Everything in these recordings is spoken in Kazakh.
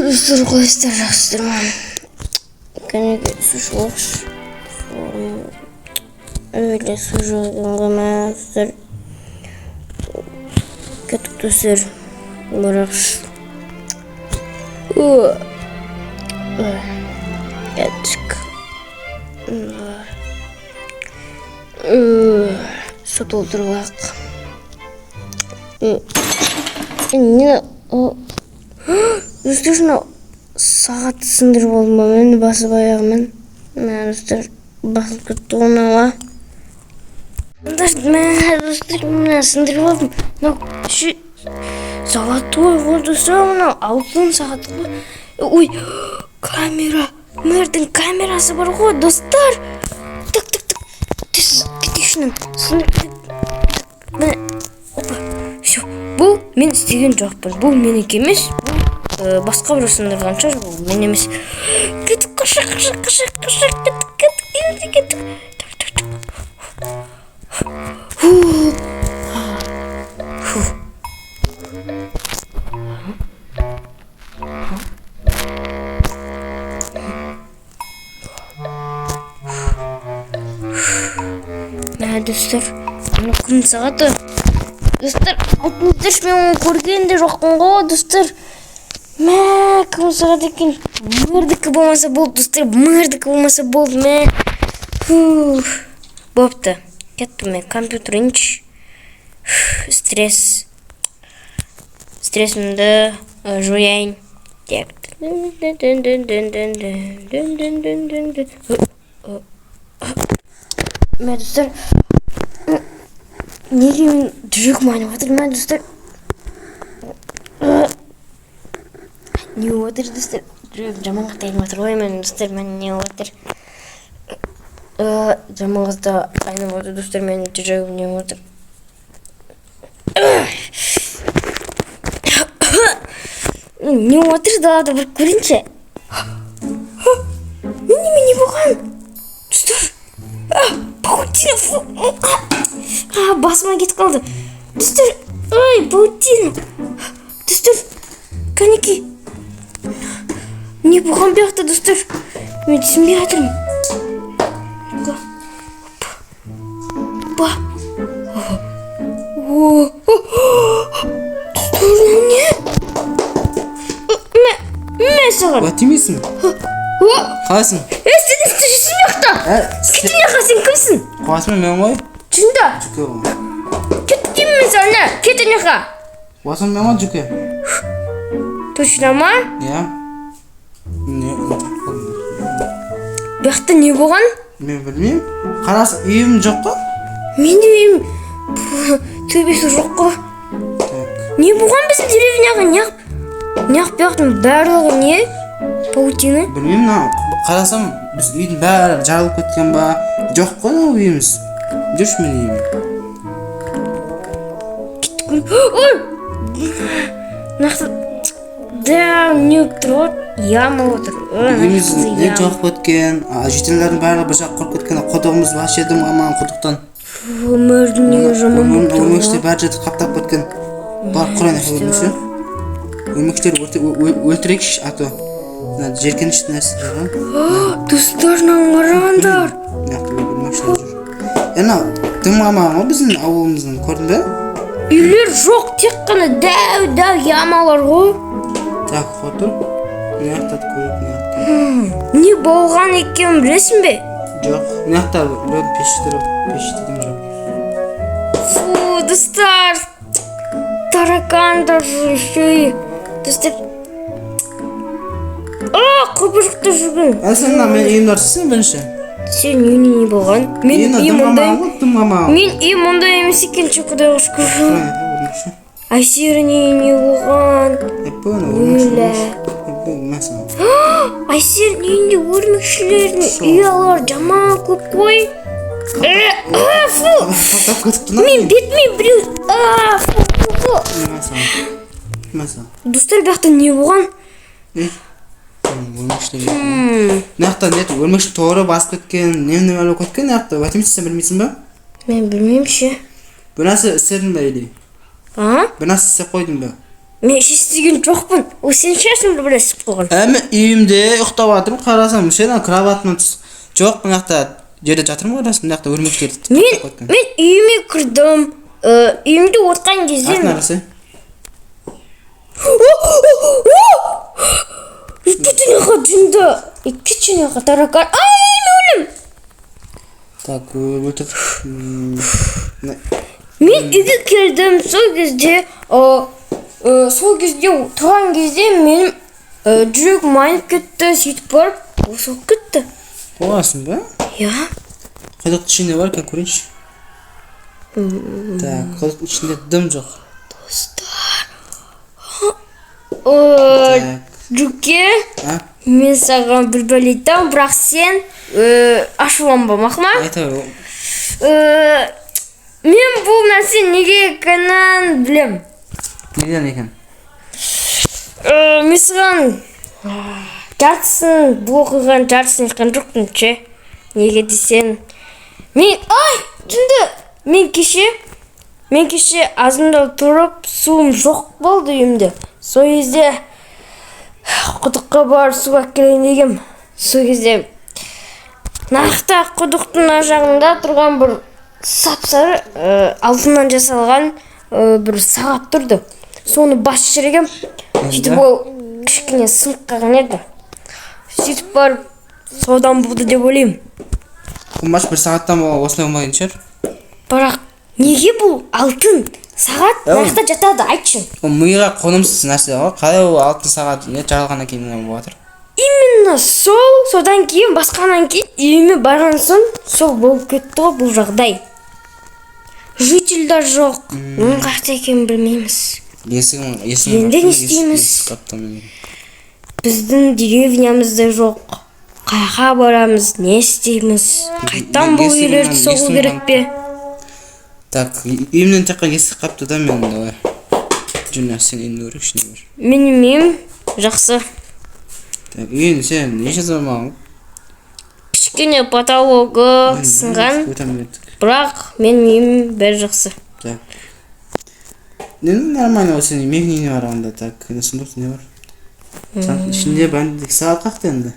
Достар қойыстар жақсырман. Кәнеге су жоғыш. Öyle su жоғынғыма достар. Кәтік достар. Барақш. Кәтік. Su doldurmak. Ne o? Üstüne saat sındır olma ben basıp ayağımın. Ben üstüne basıp tuttum ama. Ben üstüne sındır oldum. Şu saat oldu sonra altın saat. Uy kamera. Mert'in kamerası var o dostlar. Tık tık tık. Şunun sınır. Şu bu men istеген жоқпын. Бұл менікі емес. Басқа бір сындырған шығар. Бұл мен емес. Кетіп қашақ. Кетіп. Достар, күн сағаты. Достар, алтынтыш мен көргенде жоқпын ғой, достар. Күн сағат екен. Мөрдікі болмаса болды, достар. Мөрдікі болмаса болды, Бопты. Кеттім мен компьютерінч. Стрессімді жояйын. Так. Мен достар, неге мен жүрегім айнып жатыр, мен достар? Не отыр, достар? Жүрегім жаман қатты айнып жатыр ғой, мен достар, мен не отыр? Жаман қатты айнып жатыр, достар, мен жүрегім не отыр? Не отыр, далада бір көрінше? Не болған? Достар, паутина, басыма кетіп қалды. Достар, паутина. Достар, кәнеки. Не болған бияқта, достар? Мен түсінбей жатырмын. Достар, не? Мен саған. Тимейсің? Қалайсың? Сен түсін бияқта. Кетіне қасың кімсің? Қуасымен мен ғой? Жүнда? Жүке ғой. Кеттім мен сәні, кетіне қа. Қуасымен мен ғой жүке? Точно ма? Иә. Бияқта не болған? Мен білмеймін. Қарасы үйім жоқ қой? Мен де үйім төбесі жоқ қой. Не болған біздің деревняға? Неғып бияқтың барлығы не? Паутина? Білмеймін, қарасам біз үйдің бәрі жарылып кеткен ба? Жоқ қой үйіміз. Жүрші мен үйім. Ой! Нақты... Да, не отыр, яма отыр. Үйіміз не жоқ кеткен, жетелердің бәрі бір жақ құрып кеткен, құдығымыз баш едім аман құдықтан. Өмірдің не жаман отыр. Өмірште бәрі жеті қаптап кеткен. Бар құрайын өмірші. Өміршілер өлтірекші аты. Жеркенішті нәрселер. Достарынан қарағандар. Тым аман ғой біздің ауылымыздың, көрдің бе? Үйлер жоқ, тек қана дәу ямалар ғой. Так, отыр. Неқтат көріп, неқтат. Не болған екен білесің бе? Жоқ, неқтат пештедім жоқ. Фу, достар. Таракандар жүрші. Достар. Құбырықты жүрген. Сен мен үйімді арсың бірінші? Сен үйіне не болған? Мен үйім ондай емес екен, құдайға шүкір. Айсеріне не болған? Өлі. Айсердің үйінде өрмекшілердің ұялар жаман көп қой. Мен бетіме біреу. Достар, бияқта не болған? Нақта нет, өрмекші торы басып кеткен, немді әлі кеткен нақта, ватимсіз сен білмейсің ба? Мен білмеймін ше. Бір нәрсе істедің ба елей? Бір нәрсе істеп қойдың ба? Мен естіген жоқпын. О, сен шашыңды білесіп қойған. Әмі үйімде ұйықтап жатырмын, қарасам сен кроватымнан жоқ, мына жақта жерде жатырмын, қарасам мына жақта өрмекшілерді. Мен үйіме кірдім. Үйімде отқан кезде Атын арасы? Iki tane таракан. Ай, өлім. Так, өлтір. Мен үйге келдім, сол кезде тұрған кезде менің жүрегім айнып кетті, сөйтіп барып, осылып кетті. Боласың ба? Я. Құдықтың ішінде бар екен, көрейінші. Так, құдықтың ішінде дым жоқ. Достар. Жүке, мен саған бір бәле айтам, бірақ сен ашуланбамақ ма? Айта мен бұл нәрсе неге екенін білем. неден екен? Мен саған жартысын, бұл оқиған жартысын айтқан жоқпын ше. Неге десең, мен кеше азында тұрып, суым жоқ болды үйімде. Сол кезде құдыққа барып су әкелейін дегем. Сол кезде нарықта құдықтың ар жағында тұрған бір сап-сары алтыннан жасалған бір сағат тұрды. Соны бас жүрегем. Сөйтіп ол кішкене сынып қалған еді. Сөйтіп барып содан болды деп ойлаймын. Қымбаш бір сағаттан осылай болмайтын шығар. Бірақ неге бұл алтын сағат нарықта жатады, айтшы. Ол миға қонымсыз нәрсе ғой. Қалай ол алтын сағат жаралғаннан кейін болып жатыр? Именно содан кейін басқаннан кейін үйіме барған соң сол болып кетті ғой бұл жағдай. Жительдер жоқ. Оның қайда екенін білмейміз. Енді не істейміз? Біздің деревнямызда жоқ. Қайға барамыз, не істейміз? Қайтан бұл үйлерді соғу керек пе? Так, үйімнен таққан есік қапты да мен давай. Жүна, сен енді өрекшіне бар. Менің үйім жақсы. Так, үйін сен неше заман? Кішкене потологы сынған, бірақ менің үйім бәрі жақсы. Так. Нормально сен мегіне не бар онда, так, сундық не бар? Ішінде бәндік сағат қақты енді?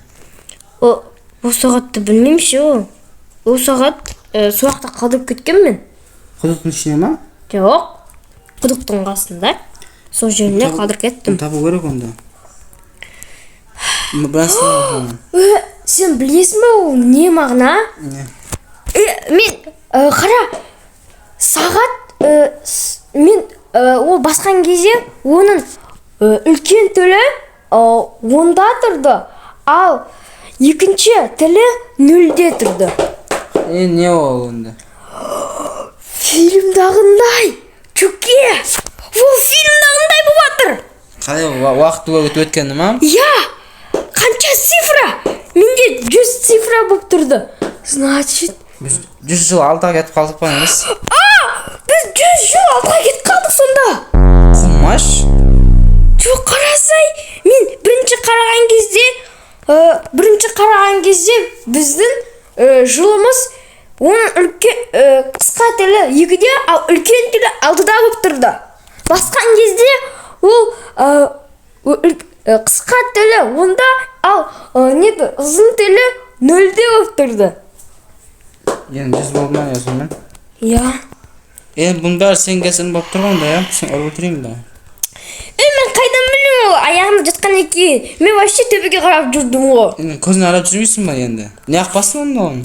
Ол сағатты білмеймін ше ол. Ол сағат суақта қалдырып кеткен мен. Құдықтың ішіне ма? Жоқ, құдықтың қасында. Сол жеріне қалдырып кеттім. Табу керек онда. Сен білесің бе ол не мағына? Не? Мен қара сағат мен ол басқан кезде оның үлкен тілі онда тұрды, ал екінші тілі нөлде тұрды. Не ол онда? Фильмдағындай, Жүке! Ол фильмдағындай болып жатыр. Қалай уақыт өткені ма? Я! Қанша цифра? Менде 100 цифра болып тұрды. Значит, 100 жыл алтыға кетіп қалдық па емес? біз 100 жыл алтыға кетіп қалдық сонда. Құмаш? Жоқ, қарасай, мен бірінші қараған кезде біздің жылымыз оның қысқа тілі 2-де, ал үлкен тілі 6-да болып тұрды. Басқан кезде ол қысқа тілі 10-да, ал ұзын тілі 0-де болып тұрды. Енді 100 болды ма ясымен? Я. Бұның бәрі сен кәсін болып тұрғанда, я? Сен ұрып өтірейін ба? Мен қайдан білем ол аяғымда жатқан екен. Мен вообще төбеге қарап жүрдім ғой. Көзін арап жүрмейсің ба енді? Не ақ басын онда оны?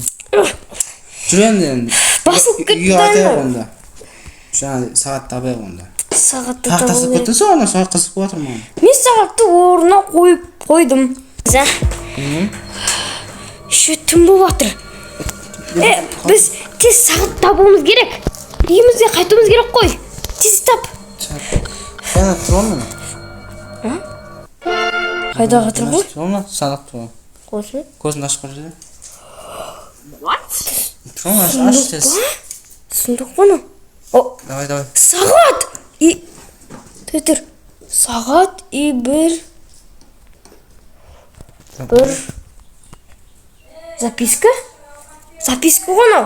Жүр енді. Басылып кетті үйге атайық онда. Жаңа сағат табайық онда. Сағатты табу. Тасып керек. кеттің соғына, сағат қысып отыр ма? Мен сағатты орнына қойдым. Ше түн болып жатыр. Біз тез сағат табуымыз керек. Үйімізге қайтуымыз керек қой. Тез тап. Қайда тұрған мен? Қайдағы тұр ғой? Тұрған, садық тұрған. Қосын. Көзін ашып көрсетеді. What? Тұрған, аш тез. Сұндық бұны. Давай. Сағат! Тұр. Сағат и бір записка? Записка ғана.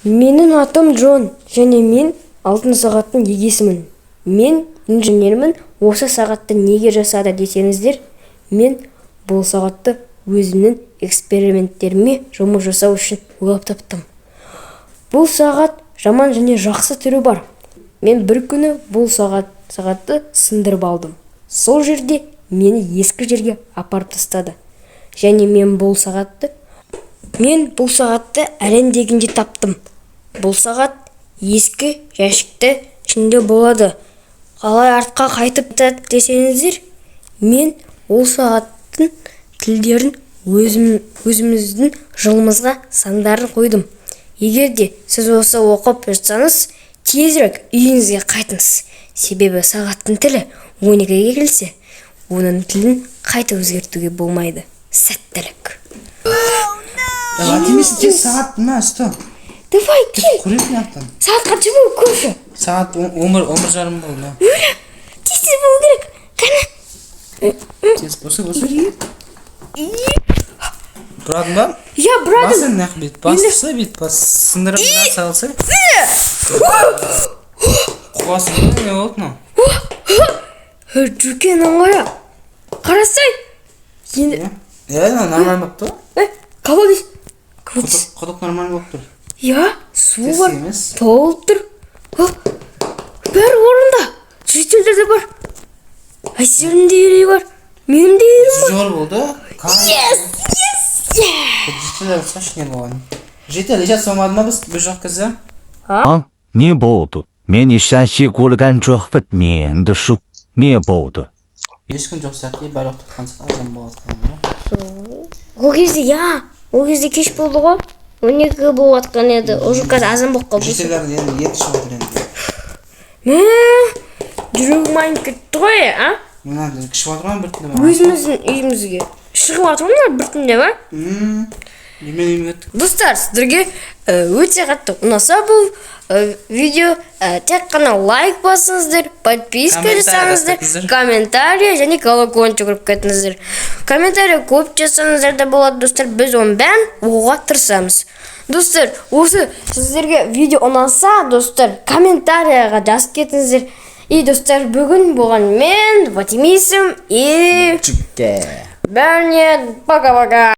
Менің атым Джон, және мен алтын сағаттың егесімін. Мен инженермін. Осы сағатты неге жасады десеңіздер, мен бұл сағатты өзімнің эксперименттеріме жұмыс жасау үшін ойлап таптым. Бұл сағат жаман және жақсы түрі бар. Мен бір күні бұл сағатты сындырып алдым. Сол жерде мені ескі жерге апарып тастады. Және мен бұл сағатты әлемдегінде таптым. Бұл сағат ескі жәшікті ішінде болады. Қалай артқа қайтып десеңіздер, мен ол сағаттың тілдерін өзіміздің жылымызға сандарын қойдым. Егер де сіз осы оқып жатсаңыз, тезірек үйіңізге қайтыңыз. Себебі сағаттың тілі 12-ге келсе, оның тілін қайта өзгертуге болмайды. Сәттілік. Демесін тез сағат ма, что? Давай, кел. Көретін ақтан. Сағат қанша болу көрші? Сағат 11:30 болды. Тез болу керек. Қана. Тез болса. Бұрадың ба? Я, бұрадың. Басын нақ бет. Басысы бет. Сындырып біраз салса. Қуасын ба? Не болды мынау? Жүрген аңғая. Қарасай. Енді. Нормально болып тұр. Қалай дейсің? Құдық нормально болып тұр. Я, су бар. емес. Толып тұр. Бәрі орында. Жителер де бар. Әсердің де үйрей бар. Менің де үйрейім бар. Жол болды. Yes. Жителер ұқсаш не болған. Житель, ешат солмады ма біз бір жоқ кізі? Не болды. Мен ешәші көрген жоқпыт менді шу. Не болды. Ешкім жоқ сияқты, бәрі оқтыққан адам болғатқан. Ол кезде кеш болды ғой. 12 болып атқан еді. Уже қазір азан болып қалды. Жителерді енді шығып отыр енді. Жүрегім айнып кетті ғой, а? Мен кішіп отырған бір түнде ма? Өзіміздің үйімізге шығып отырмын бір түнде ма? Немен үйіме кеттік. Достар, сіздерге өте қатты ұнаса бұл видео, тек қана лайк басыңыздар, подписка жасаңыздар, комментарий және колокольчик ұрып кетіңіздер. Комментарий көп жасаңыздар да болады, достар. Біз оның бәрін оқуға тырысамыз. Достар, осы сіздерге видео ұнаса, достар, комментарийға жазып кетіңіздер. И, достар, бүгін болған мен, Ватимисім, и... Бәріне, пока-пока.